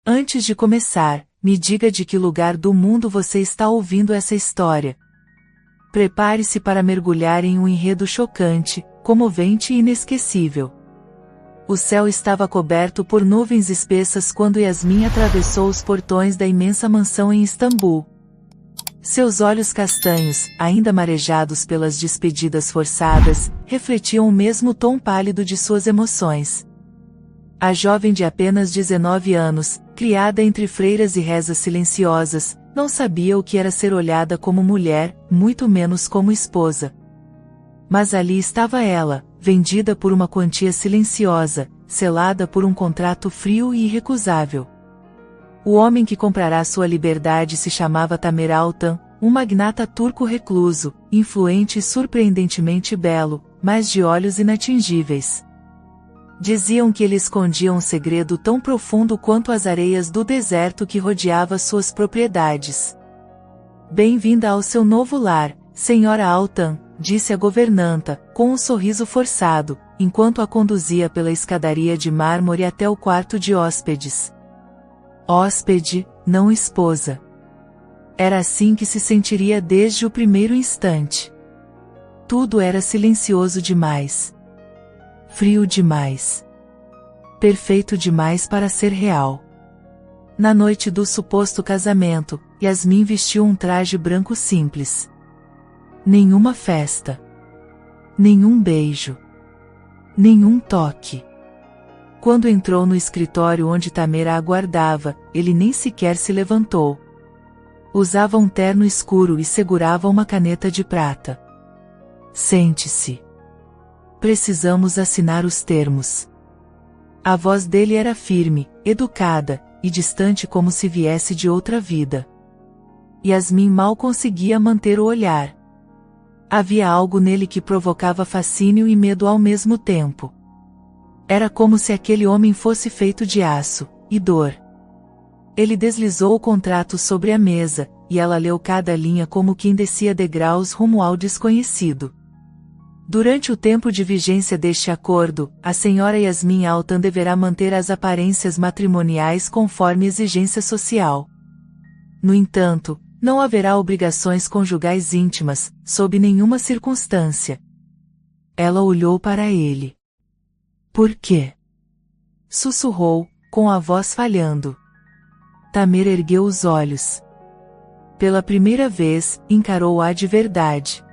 Antes de começar, me diga de que lugar do mundo você está ouvindo essa história. Prepare-se para mergulhar em um enredo chocante, comovente e inesquecível. O céu estava coberto por nuvens espessas quando Yasmin atravessou os portões da imensa mansão em Istambul. Seus olhos castanhos, ainda marejados pelas despedidas forçadas, refletiam o mesmo tom pálido de suas emoções. A jovem de apenas 19 anos, criada entre freiras e rezas silenciosas, não sabia o que era ser olhada como mulher, muito menos como esposa. Mas ali estava ela, vendida por uma quantia silenciosa, selada por um contrato frio e irrecusável. O homem que comprará sua liberdade se chamava Tamer Altan, um magnata turco recluso, influente e surpreendentemente belo, mas de olhos inatingíveis. Diziam que ele escondia um segredo tão profundo quanto as areias do deserto que rodeava suas propriedades. Bem-vinda ao seu novo lar, senhora Altan, disse a governanta, com um sorriso forçado, enquanto a conduzia pela escadaria de mármore até o quarto de hóspedes. Hóspede, não esposa. Era assim que se sentiria desde o primeiro instante. Tudo era silencioso demais. Frio demais. Perfeito demais para ser real. Na noite do suposto casamento, Yasmin vestiu um traje branco simples. Nenhuma festa. Nenhum beijo. Nenhum toque. Quando entrou no escritório onde Tamer a aguardava, ele nem sequer se levantou. Usava um terno escuro e segurava uma caneta de prata. Sente-se. Precisamos assinar os termos. A voz dele era firme, educada, e distante como se viesse de outra vida. Yasmin mal conseguia manter o olhar. Havia algo nele que provocava fascínio e medo ao mesmo tempo. Era como se aquele homem fosse feito de aço, e dor. Ele deslizou o contrato sobre a mesa, e ela leu cada linha como quem descia degraus rumo ao desconhecido. Durante o tempo de vigência deste acordo, a senhora Yasmin Altan deverá manter as aparências matrimoniais conforme exigência social. No entanto, não haverá obrigações conjugais íntimas, sob nenhuma circunstância. Ela olhou para ele. Por quê? Sussurrou, com a voz falhando. Tamer ergueu os olhos. Pela primeira vez, encarou-a de verdade.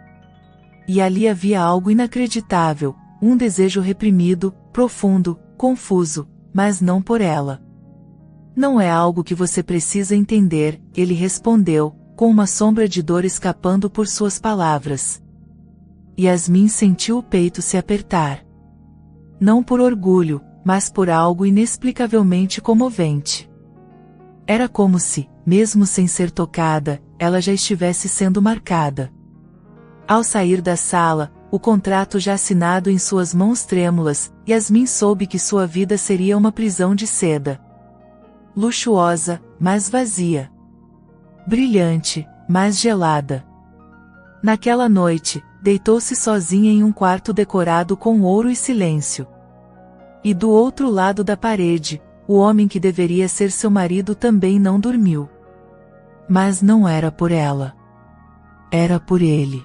E ali havia algo inacreditável, um desejo reprimido, profundo, confuso, mas não por ela. Não é algo que você precisa entender, ele respondeu, com uma sombra de dor escapando por suas palavras. Yasmin sentiu o peito se apertar. Não por orgulho, mas por algo inexplicavelmente comovente. Era como se, mesmo sem ser tocada, ela já estivesse sendo marcada. Ao sair da sala, o contrato já assinado em suas mãos trêmulas, Yasmin soube que sua vida seria uma prisão de seda. Luxuosa, mas vazia. Brilhante, mas gelada. Naquela noite, deitou-se sozinha em um quarto decorado com ouro e silêncio. E do outro lado da parede, o homem que deveria ser seu marido também não dormiu. Mas não era por ela. Era por ele.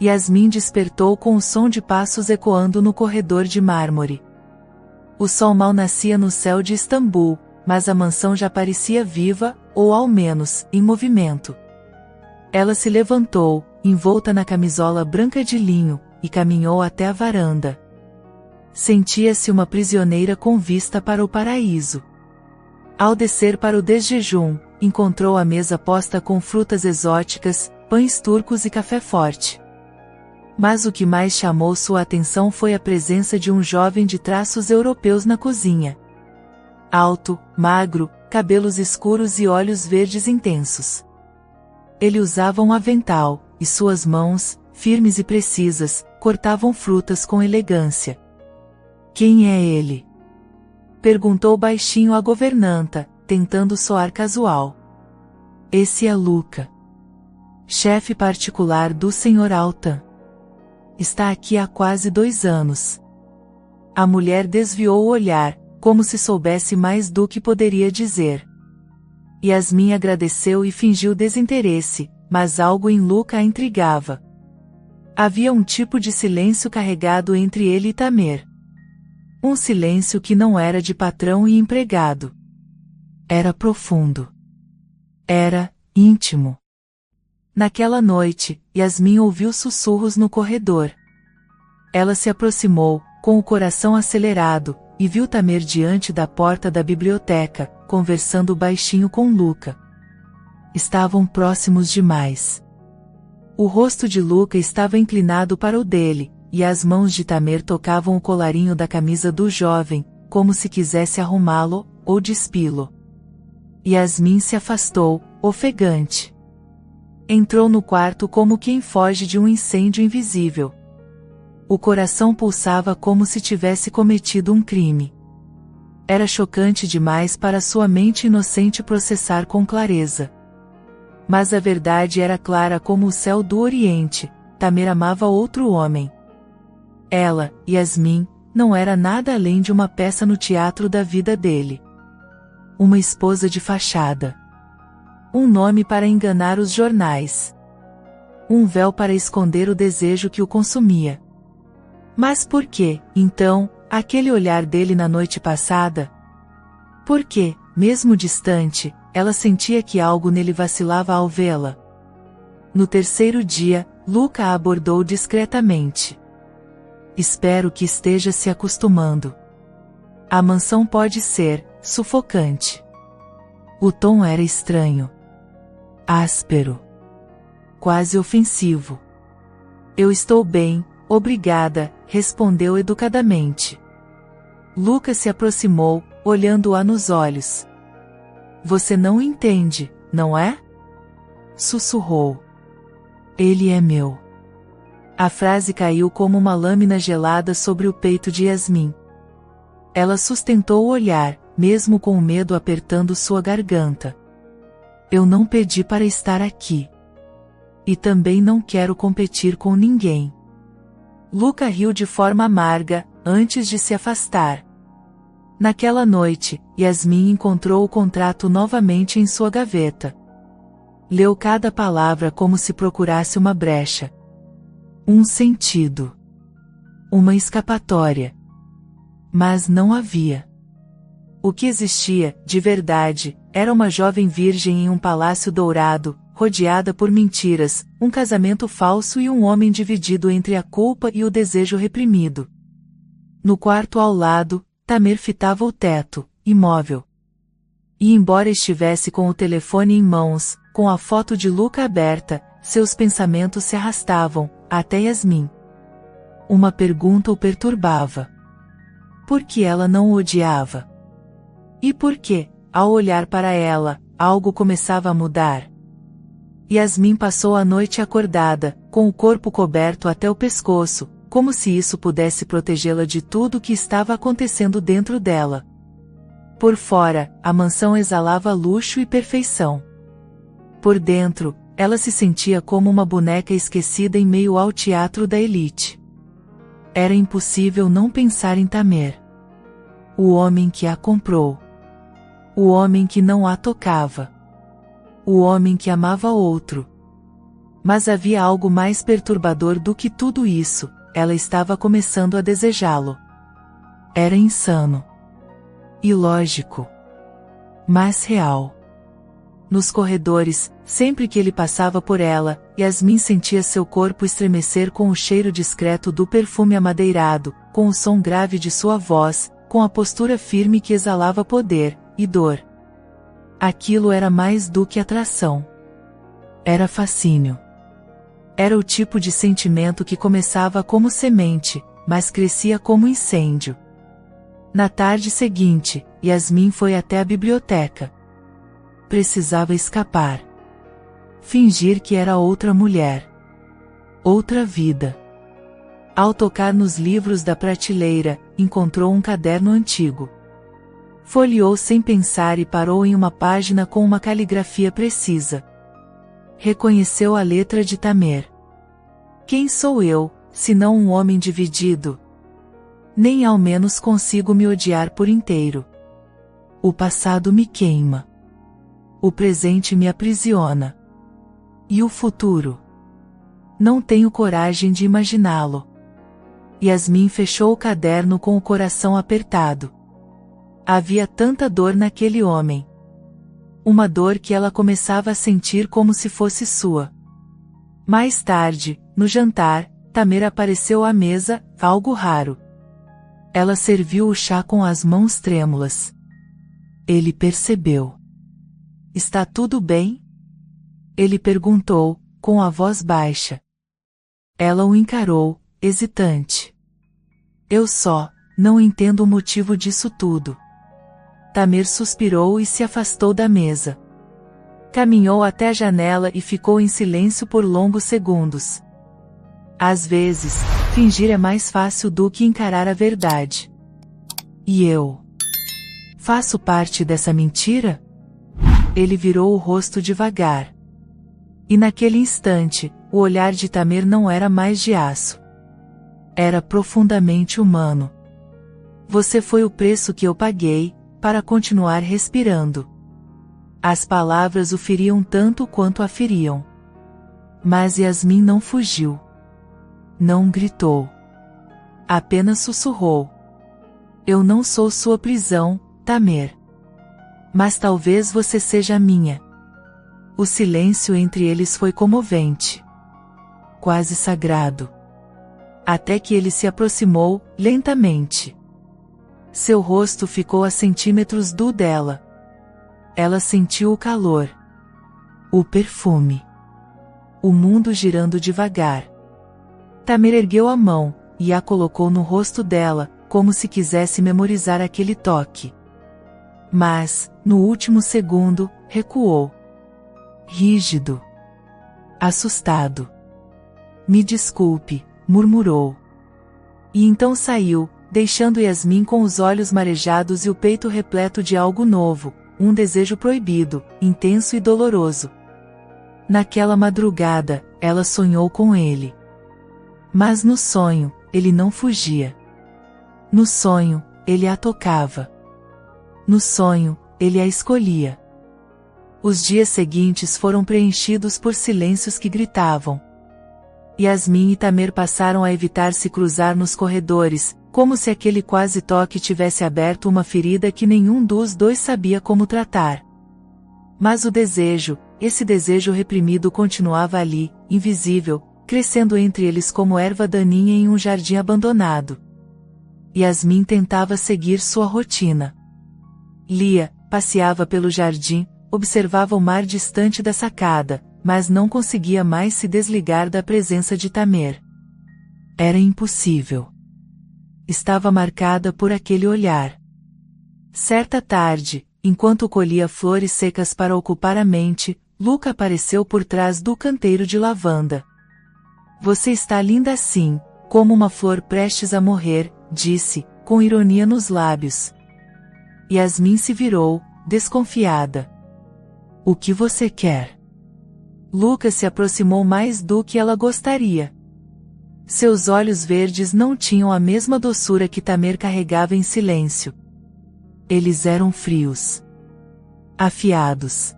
Yasmin despertou com o som de passos ecoando no corredor de mármore. O sol mal nascia no céu de Istambul, mas a mansão já parecia viva, ou ao menos, em movimento. Ela se levantou, envolta na camisola branca de linho, e caminhou até a varanda. Sentia-se uma prisioneira com vista para o paraíso. Ao descer para o desjejum, encontrou a mesa posta com frutas exóticas, pães turcos e café forte. Mas o que mais chamou sua atenção foi a presença de um jovem de traços europeus na cozinha. Alto, magro, cabelos escuros e olhos verdes intensos. Ele usava um avental, e suas mãos, firmes e precisas, cortavam frutas com elegância. Quem é ele? Perguntou baixinho a governanta, tentando soar casual. Esse é Luca. Chefe particular do Sr. Altan. Está aqui há quase 2 anos. A mulher desviou o olhar, como se soubesse mais do que poderia dizer. Yasmin agradeceu e fingiu desinteresse, mas algo em Luca a intrigava. Havia um tipo de silêncio carregado entre ele e Tamer. Um silêncio que não era de patrão e empregado. Era profundo. Era íntimo. Naquela noite, Yasmin ouviu sussurros no corredor. Ela se aproximou, com o coração acelerado, e viu Tamer diante da porta da biblioteca, conversando baixinho com Luca. Estavam próximos demais. O rosto de Luca estava inclinado para o dele, e as mãos de Tamer tocavam o colarinho da camisa do jovem, como se quisesse arrumá-lo, ou despi-lo. Yasmin se afastou, ofegante. Entrou no quarto como quem foge de um incêndio invisível. O coração pulsava como se tivesse cometido um crime. Era chocante demais para sua mente inocente processar com clareza. Mas a verdade era clara como o céu do Oriente: Tamer amava outro homem. Ela, Yasmin, não era nada além de uma peça no teatro da vida dele. Uma esposa de fachada. Um nome para enganar os jornais. Um véu para esconder o desejo que o consumia. Mas por que, então, aquele olhar dele na noite passada? Porque, mesmo distante, ela sentia que algo nele vacilava ao vê-la. No terceiro dia, Luca a abordou discretamente. Espero que esteja se acostumando. A mansão pode ser sufocante. O tom era estranho. Áspero. Quase ofensivo. Eu estou bem, obrigada, respondeu educadamente. Luca se aproximou, olhando-a nos olhos. Você não entende, não é? Sussurrou. Ele é meu. A frase caiu como uma lâmina gelada sobre o peito de Yasmin. Ela sustentou o olhar, mesmo com o medo apertando sua garganta. Eu não pedi para estar aqui. E também não quero competir com ninguém. Luca riu de forma amarga, antes de se afastar. Naquela noite, Yasmin encontrou o contrato novamente em sua gaveta. Leu cada palavra como se procurasse uma brecha. Um sentido. Uma escapatória. Mas não havia. O que existia, de verdade, era uma jovem virgem em um palácio dourado, rodeada por mentiras, um casamento falso e um homem dividido entre a culpa e o desejo reprimido. No quarto ao lado, Tamer fitava o teto, imóvel. E embora estivesse com o telefone em mãos, com a foto de Luca aberta, seus pensamentos se arrastavam, até Yasmin. Uma pergunta o perturbava. Por que ela não o odiava? E por que, ao olhar para ela, algo começava a mudar? Yasmin passou a noite acordada, com o corpo coberto até o pescoço, como se isso pudesse protegê-la de tudo o que estava acontecendo dentro dela. Por fora, a mansão exalava luxo e perfeição. Por dentro, ela se sentia como uma boneca esquecida em meio ao teatro da elite. Era impossível não pensar em Tamer. O homem que a comprou. O homem que não a tocava. O homem que amava outro. Mas havia algo mais perturbador do que tudo isso: ela estava começando a desejá-lo. Era insano. Ilógico. Mas real. Nos corredores, sempre que ele passava por ela, Yasmin sentia seu corpo estremecer com o cheiro discreto do perfume amadeirado, com o som grave de sua voz, com a postura firme que exalava poder e dor. Aquilo era mais do que atração. Era fascínio. Era o tipo de sentimento que começava como semente, mas crescia como incêndio. Na tarde seguinte, Yasmin foi até a biblioteca. Precisava escapar. Fingir que era outra mulher. Outra vida. Ao tocar nos livros da prateleira, encontrou um caderno antigo. Folheou sem pensar e parou em uma página com uma caligrafia precisa. Reconheceu a letra de Tamer. Quem sou eu, senão um homem dividido? Nem ao menos consigo me odiar por inteiro. O passado me queima. O presente me aprisiona. E o futuro? Não tenho coragem de imaginá-lo. Yasmin fechou o caderno com o coração apertado. Havia tanta dor naquele homem. Uma dor que ela começava a sentir como se fosse sua. Mais tarde, no jantar, Tamer apareceu à mesa, algo raro. Ela serviu o chá com as mãos trêmulas. Ele percebeu. Está tudo bem? Ele perguntou, com a voz baixa. Ela o encarou, hesitante. Eu só não entendo o motivo disso tudo. Tamer suspirou e se afastou da mesa. Caminhou até a janela e ficou em silêncio por longos segundos. Às vezes, fingir é mais fácil do que encarar a verdade. E eu? Faço parte dessa mentira? Ele virou o rosto devagar. E naquele instante, o olhar de Tamer não era mais de aço. Era profundamente humano. Você foi o preço que eu paguei, para continuar respirando. As palavras o feriam tanto quanto a feriam. Mas Yasmin não fugiu. Não gritou. Apenas sussurrou. Eu não sou sua prisão, Tamer. Mas talvez você seja a minha. O silêncio entre eles foi comovente. Quase sagrado. Até que ele se aproximou, lentamente. Seu rosto ficou a centímetros do dela. Ela sentiu o calor. O perfume. O mundo girando devagar. Tamer ergueu a mão, e a colocou no rosto dela, como se quisesse memorizar aquele toque. Mas, no último segundo, recuou. Rígido. Assustado. Me desculpe, murmurou. E então saiu, deixando Yasmin com os olhos marejados e o peito repleto de algo novo, um desejo proibido, intenso e doloroso. Naquela madrugada, ela sonhou com ele. Mas no sonho, ele não fugia. No sonho, ele a tocava. No sonho, ele a escolhia. Os dias seguintes foram preenchidos por silêncios que gritavam. Yasmin e Tamer passaram a evitar se cruzar nos corredores, como se aquele quase toque tivesse aberto uma ferida que nenhum dos dois sabia como tratar. Mas o desejo, esse desejo reprimido continuava ali, invisível, crescendo entre eles como erva daninha em um jardim abandonado. Yasmin tentava seguir sua rotina. Lia, passeava pelo jardim, observava o mar distante da sacada, mas não conseguia mais se desligar da presença de Tamer. Era impossível. Estava marcada por aquele olhar. Certa tarde, enquanto colhia flores secas para ocupar a mente, Luca apareceu por trás do canteiro de lavanda. Você está linda assim, como uma flor prestes a morrer, disse, com ironia nos lábios. Yasmin se virou, desconfiada. O que você quer? Luca se aproximou mais do que ela gostaria. Seus olhos verdes não tinham a mesma doçura que Tamer carregava em silêncio. Eles eram frios. Afiados.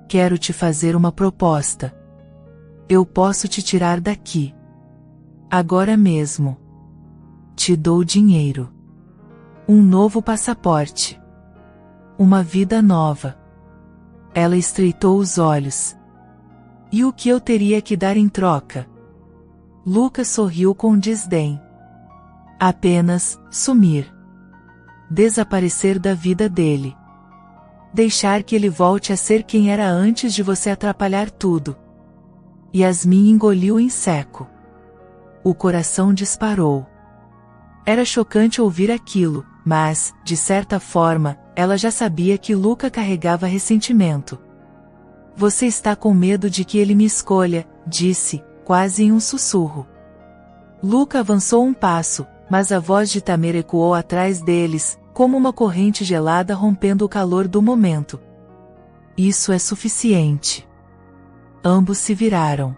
Quero te fazer uma proposta. Eu posso te tirar daqui. Agora mesmo. Te dou dinheiro. Um novo passaporte. Uma vida nova. Ela estreitou os olhos. E o que eu teria que dar em troca? Lucas sorriu com desdém. Apenas, sumir. Desaparecer da vida dele. Deixar que ele volte a ser quem era antes de você atrapalhar tudo. Yasmin engoliu em seco. O coração disparou. Era chocante ouvir aquilo, mas, de certa forma, ela já sabia que Luca carregava ressentimento. Você está com medo de que ele me escolha, disse, quase em um sussurro. Luca avançou um passo, mas a voz de Tamer ecoou atrás deles, como uma corrente gelada rompendo o calor do momento. Isso é suficiente. Ambos se viraram.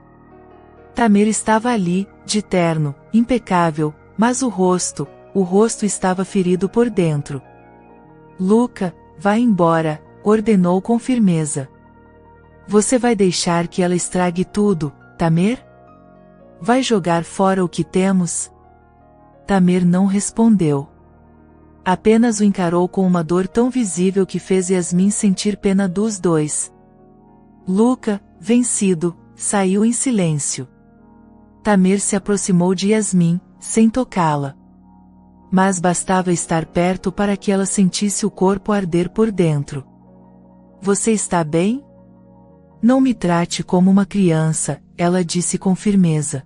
Tamer estava ali, de terno, impecável, mas o rosto, o rosto estava ferido por dentro. Luca, vá embora, ordenou com firmeza. Você vai deixar que ela estrague tudo, Tamer? Vai jogar fora o que temos? Tamer não respondeu. Apenas o encarou com uma dor tão visível que fez Yasmin sentir pena dos dois. Luca, vencido, saiu em silêncio. Tamer se aproximou de Yasmin, sem tocá-la. Mas bastava estar perto para que ela sentisse o corpo arder por dentro. Você está bem? Não me trate como uma criança, ela disse com firmeza.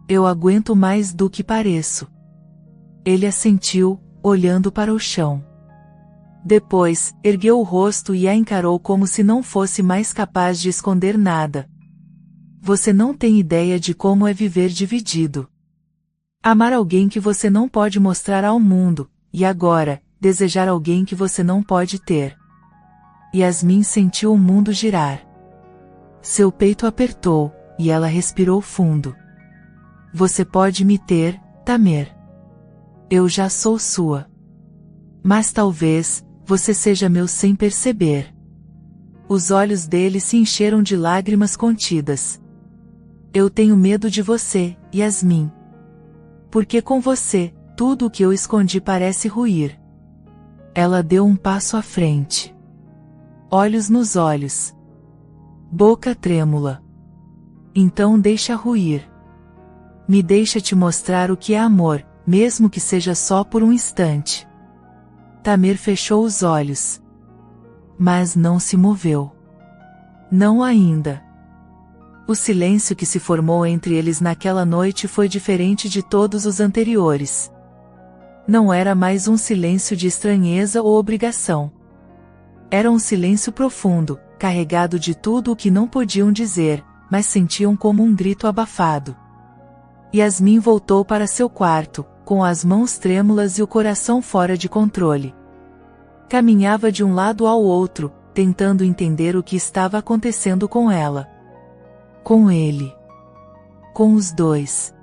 Eu aguento mais do que pareço. Ele assentiu, olhando para o chão. Depois, ergueu o rosto e a encarou como se não fosse mais capaz de esconder nada. Você não tem ideia de como é viver dividido. Amar alguém que você não pode mostrar ao mundo, e agora, desejar alguém que você não pode ter. Yasmin sentiu o mundo girar. Seu peito apertou, e ela respirou fundo. Você pode me ter, Tamer. Eu já sou sua. Mas talvez, você seja meu sem perceber. Os olhos dele se encheram de lágrimas contidas. Eu tenho medo de você, Yasmin. Porque com você, tudo o que eu escondi parece ruir. Ela deu um passo à frente. Olhos nos olhos. Boca trêmula. Então deixa ruir. Me deixa te mostrar o que é amor, mesmo que seja só por um instante. Tamer fechou os olhos. Mas não se moveu. Não ainda. O silêncio que se formou entre eles naquela noite foi diferente de todos os anteriores. Não era mais um silêncio de estranheza ou obrigação. Era um silêncio profundo, carregado de tudo o que não podiam dizer, mas sentiam como um grito abafado. Yasmin voltou para seu quarto, com as mãos trêmulas e o coração fora de controle. Caminhava de um lado ao outro, tentando entender o que estava acontecendo com ela. Com ele. Com os dois.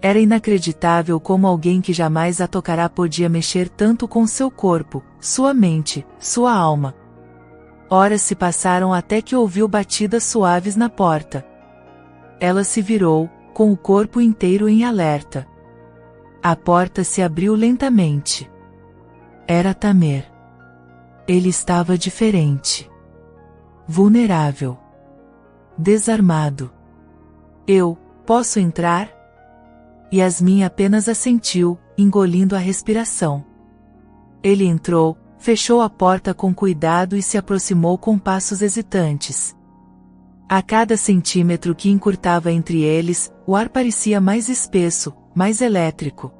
Era inacreditável como alguém que jamais a tocará podia mexer tanto com seu corpo, sua mente, sua alma. Horas se passaram até que ouviu batidas suaves na porta. Ela se virou, com o corpo inteiro em alerta. A porta se abriu lentamente. Era Tamer. Ele estava diferente. Vulnerável. Desarmado. Eu, posso entrar? Yasmin apenas assentiu, engolindo a respiração. Ele entrou, fechou a porta com cuidado e se aproximou com passos hesitantes. A cada centímetro que encurtava entre eles, o ar parecia mais espesso, mais elétrico.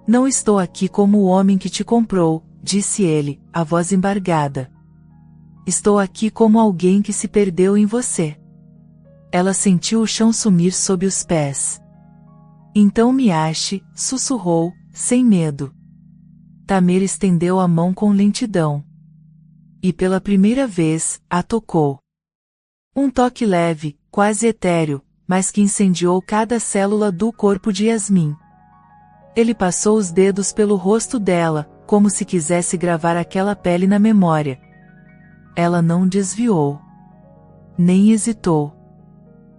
Não estou aqui como o homem que te comprou, disse ele, a voz embargada. Estou aqui como alguém que se perdeu em você. Ela sentiu o chão sumir sob os pés. Então me ache, sussurrou, sem medo. Tamer estendeu a mão com lentidão. E pela primeira vez, a tocou. Um toque leve, quase etéreo, mas que incendiou cada célula do corpo de Yasmin. Ele passou os dedos pelo rosto dela, como se quisesse gravar aquela pele na memória. Ela não desviou. Nem hesitou.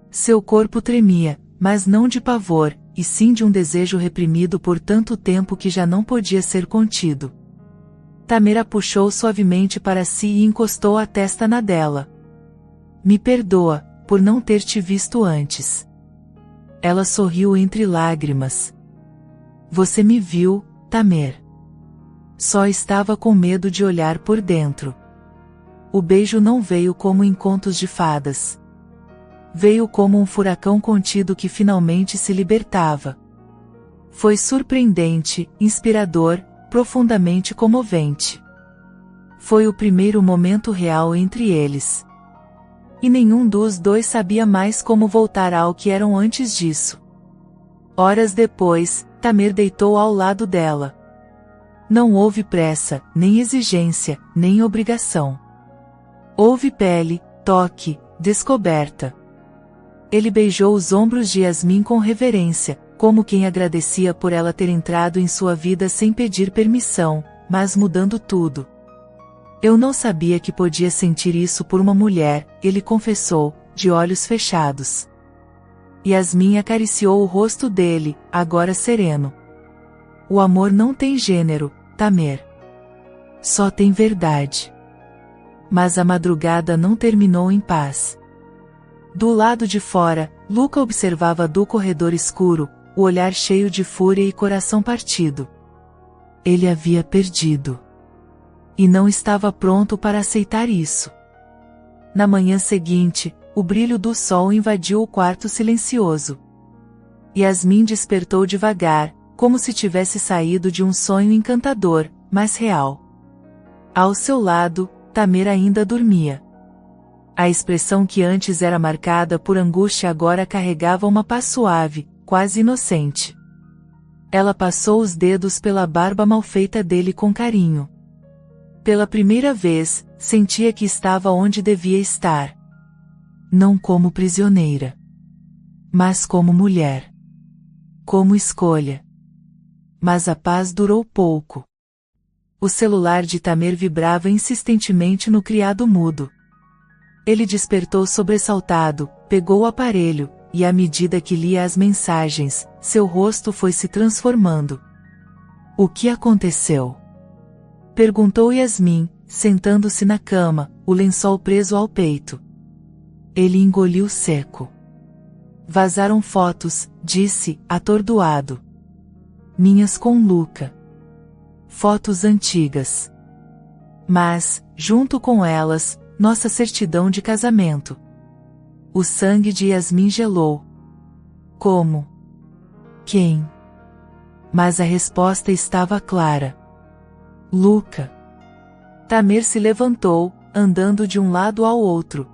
Seu corpo tremia, mas não de pavor, e sim de um desejo reprimido por tanto tempo que já não podia ser contido. Tamer a puxou suavemente para si e encostou a testa na dela. Me perdoa, por não ter te visto antes. Ela sorriu entre lágrimas. Você me viu, Tamer. Só estava com medo de olhar por dentro. O beijo não veio como em contos de fadas. Veio como um furacão contido que finalmente se libertava. Foi surpreendente, inspirador, profundamente comovente. Foi o primeiro momento real entre eles. E nenhum dos dois sabia mais como voltar ao que eram antes disso. Horas depois, Tamer deitou ao lado dela. Não houve pressa, nem exigência, nem obrigação. Houve pele, toque, descoberta. Ele beijou os ombros de Yasmin com reverência, como quem agradecia por ela ter entrado em sua vida sem pedir permissão, mas mudando tudo. Eu não sabia que podia sentir isso por uma mulher, ele confessou, de olhos fechados. Yasmin acariciou o rosto dele, agora sereno. O amor não tem gênero, Tamer. Só tem verdade. Mas a madrugada não terminou em paz. Do lado de fora, Luca observava do corredor escuro, o olhar cheio de fúria e coração partido. Ele havia perdido. E não estava pronto para aceitar isso. Na manhã seguinte, o brilho do sol invadiu o quarto silencioso. Yasmin despertou devagar, como se tivesse saído de um sonho encantador, mas real. Ao seu lado, Tamer ainda dormia. A expressão que antes era marcada por angústia agora carregava uma paz suave, quase inocente. Ela passou os dedos pela barba malfeita dele com carinho. Pela primeira vez, sentia que estava onde devia estar. Não como prisioneira. Mas como mulher. Como escolha. Mas a paz durou pouco. O celular de Tamer vibrava insistentemente no criado mudo. Ele despertou sobressaltado, pegou o aparelho, e à medida que lia as mensagens, seu rosto foi se transformando. O que aconteceu? Perguntou Yasmin, sentando-se na cama, o lençol preso ao peito. Ele engoliu seco. Vazaram fotos, disse, atordoado. Minhas com Luca. Fotos antigas. Mas, junto com elas, nossa certidão de casamento. O sangue de Yasmin gelou. Como? Quem? Mas a resposta estava clara. Luca. Tamer se levantou, andando de um lado ao outro.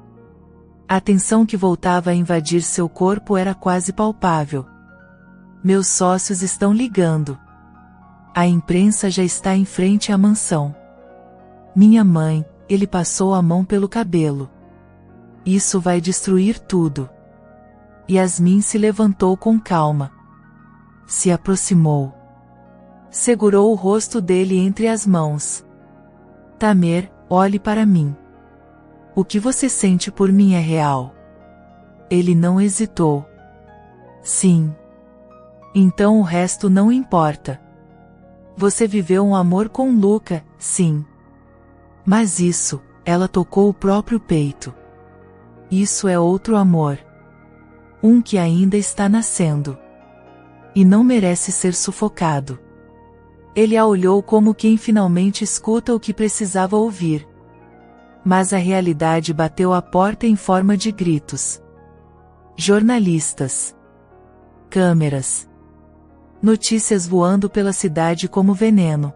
A tensão que voltava a invadir seu corpo era quase palpável. Meus sócios estão ligando. A imprensa já está em frente à mansão. Minha mãe, ele passou a mão pelo cabelo. Isso vai destruir tudo. Yasmin se levantou com calma. Se aproximou. Segurou o rosto dele entre as mãos. Tamer, olhe para mim. O que você sente por mim é real. Ele não hesitou. Sim. Então o resto não importa. Você viveu um amor com Luca, sim. Mas isso, ela tocou o próprio peito. Isso é outro amor. Um que ainda está nascendo. E não merece ser sufocado. Ele a olhou como quem finalmente escuta o que precisava ouvir. Mas a realidade bateu à porta em forma de gritos. Jornalistas. Câmeras. Notícias voando pela cidade como veneno.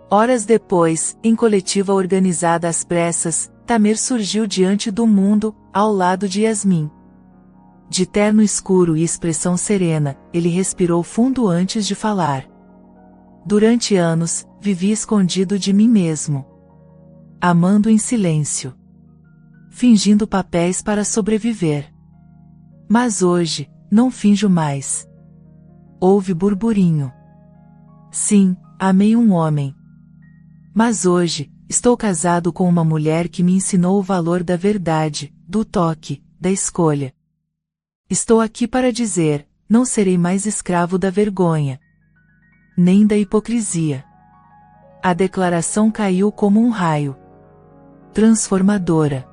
Horas depois, em coletiva organizada às pressas, Tamer surgiu diante do mundo, ao lado de Yasmin. De terno escuro e expressão serena, ele respirou fundo antes de falar. Durante anos, vivi escondido de mim mesmo. Amando em silêncio. Fingindo papéis para sobreviver. Mas hoje, não finjo mais. Houve burburinho. Sim, amei um homem. Mas hoje, estou casado com uma mulher que me ensinou o valor da verdade, do toque, da escolha. Estou aqui para dizer, não serei mais escravo da vergonha. Nem da hipocrisia. A declaração caiu como um raio. Transformadora.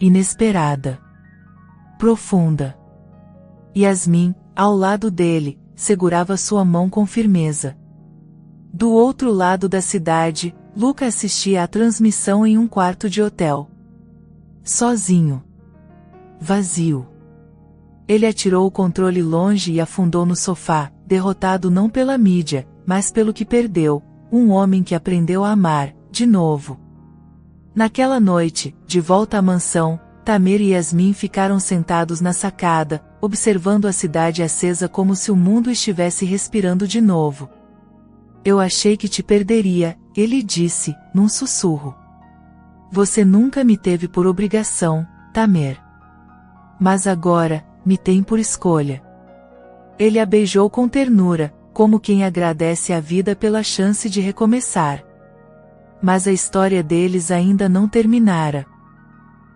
Inesperada. Profunda. Yasmin, ao lado dele, segurava sua mão com firmeza. Do outro lado da cidade, Luca assistia à transmissão em um quarto de hotel. Sozinho. Vazio. Ele atirou o controle longe e afundou no sofá, derrotado não pela mídia, mas pelo que perdeu, um homem que aprendeu a amar, de novo. Naquela noite, de volta à mansão, Tamer e Yasmin ficaram sentados na sacada, observando a cidade acesa como se o mundo estivesse respirando de novo. Eu achei que te perderia, ele disse, num sussurro. Você nunca me teve por obrigação, Tamer. Mas agora, me tem por escolha. Ele a beijou com ternura, como quem agradece a vida pela chance de recomeçar. Mas a história deles ainda não terminara.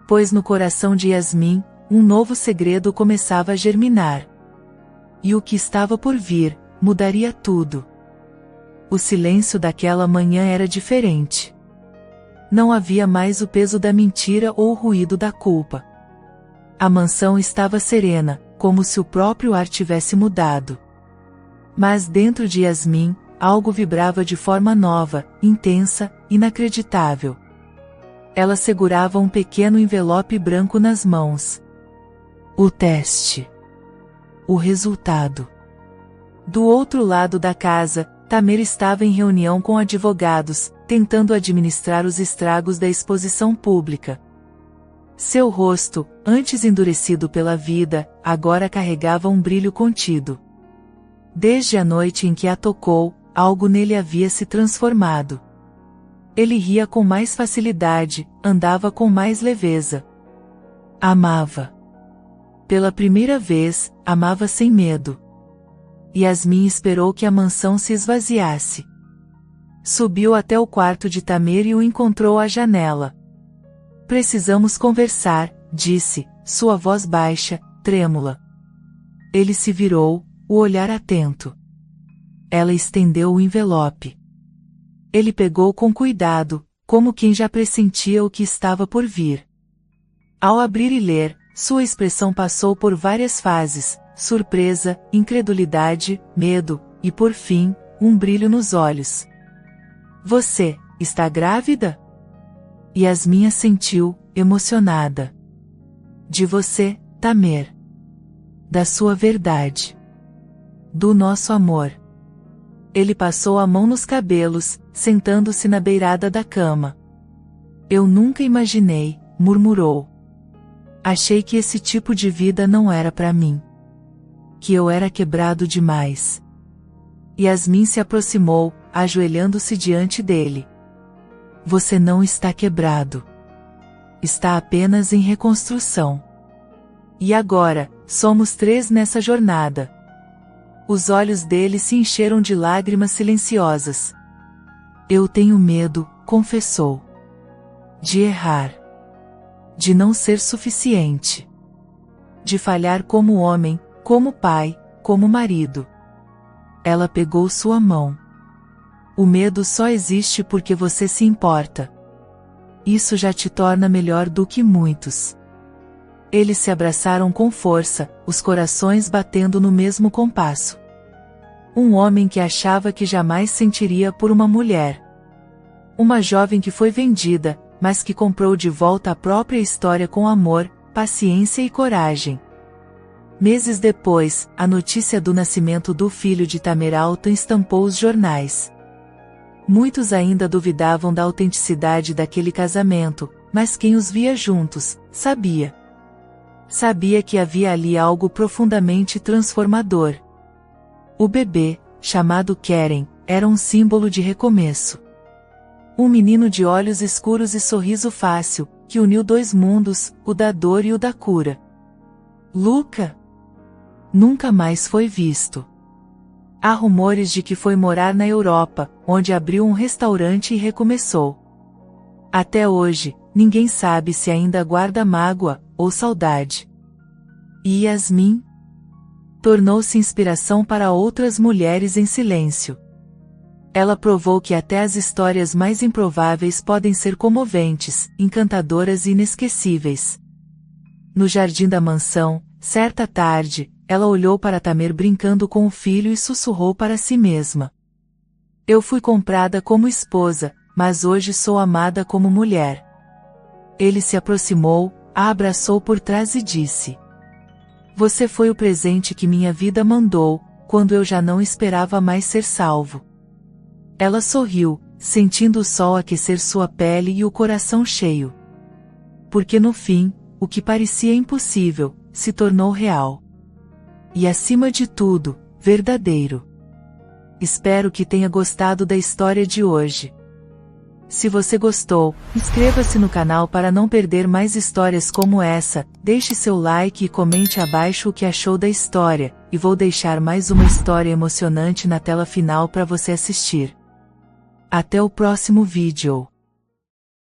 Pois no coração de Yasmin, um novo segredo começava a germinar. E o que estava por vir, mudaria tudo. O silêncio daquela manhã era diferente. Não havia mais o peso da mentira ou o ruído da culpa. A mansão estava serena, como se o próprio ar tivesse mudado. Mas dentro de Yasmin, algo vibrava de forma nova, intensa, inacreditável. Ela segurava um pequeno envelope branco nas mãos. O teste. O resultado. Do outro lado da casa, Tamer estava em reunião com advogados, tentando administrar os estragos da exposição pública. Seu rosto, antes endurecido pela vida, agora carregava um brilho contido. Desde a noite em que a tocou, algo nele havia se transformado. Ele ria com mais facilidade, andava com mais leveza. Amava. Pela primeira vez, amava sem medo. Yasmin esperou que a mansão se esvaziasse. Subiu até o quarto de Tamer e o encontrou à janela. Precisamos conversar, disse, sua voz baixa, trêmula. Ele se virou, o olhar atento. Ela estendeu o envelope. Ele pegou com cuidado, como quem já pressentia o que estava por vir. Ao abrir e ler, sua expressão passou por várias fases, surpresa, incredulidade, medo, e por fim, um brilho nos olhos. Você, está grávida? Yasmin assentiu, emocionada. De você, Tamer. Da sua verdade. Do nosso amor. Ele passou a mão nos cabelos, sentando-se na beirada da cama. Eu nunca imaginei, murmurou. Achei que esse tipo de vida não era para mim. Que eu era quebrado demais. Yasmin se aproximou, ajoelhando-se diante dele. Você não está quebrado. Está apenas em reconstrução. E agora, somos três nessa jornada. Os olhos dele se encheram de lágrimas silenciosas. Eu tenho medo, confessou. De errar. De não ser suficiente. De falhar como homem, como pai, como marido. Ela pegou sua mão. O medo só existe porque você se importa. Isso já te torna melhor do que muitos. Eles se abraçaram com força, os corações batendo no mesmo compasso. Um homem que achava que jamais sentiria por uma mulher. Uma jovem que foi vendida, mas que comprou de volta a própria história com amor, paciência e coragem. Meses depois, a notícia do nascimento do filho de Tamer Altan estampou os jornais. Muitos ainda duvidavam da autenticidade daquele casamento, mas quem os via juntos, sabia. Sabia que havia ali algo profundamente transformador. O bebê, chamado Keren, era um símbolo de recomeço. Um menino de olhos escuros e sorriso fácil, que uniu dois mundos, o da dor e o da cura. Luca nunca mais foi visto. Há rumores de que foi morar na Europa, onde abriu um restaurante e recomeçou. Até hoje, ninguém sabe se ainda guarda mágoa ou saudade. E Yasmin tornou-se inspiração para outras mulheres em silêncio. Ela provou que até as histórias mais improváveis podem ser comoventes, encantadoras e inesquecíveis. No jardim da mansão, certa tarde, ela olhou para Tamer brincando com o filho e sussurrou para si mesma. Eu fui comprada como esposa, mas hoje sou amada como mulher. Ele se aproximou, a abraçou por trás e disse: Você foi o presente que minha vida mandou, quando eu já não esperava mais ser salvo. Ela sorriu, sentindo o sol aquecer sua pele e o coração cheio. Porque no fim, o que parecia impossível, se tornou real. E acima de tudo, verdadeiro. Espero que tenha gostado da história de hoje. Se você gostou, inscreva-se no canal para não perder mais histórias como essa, deixe seu like e comente abaixo o que achou da história, e vou deixar mais uma história emocionante na tela final para você assistir. Até o próximo vídeo.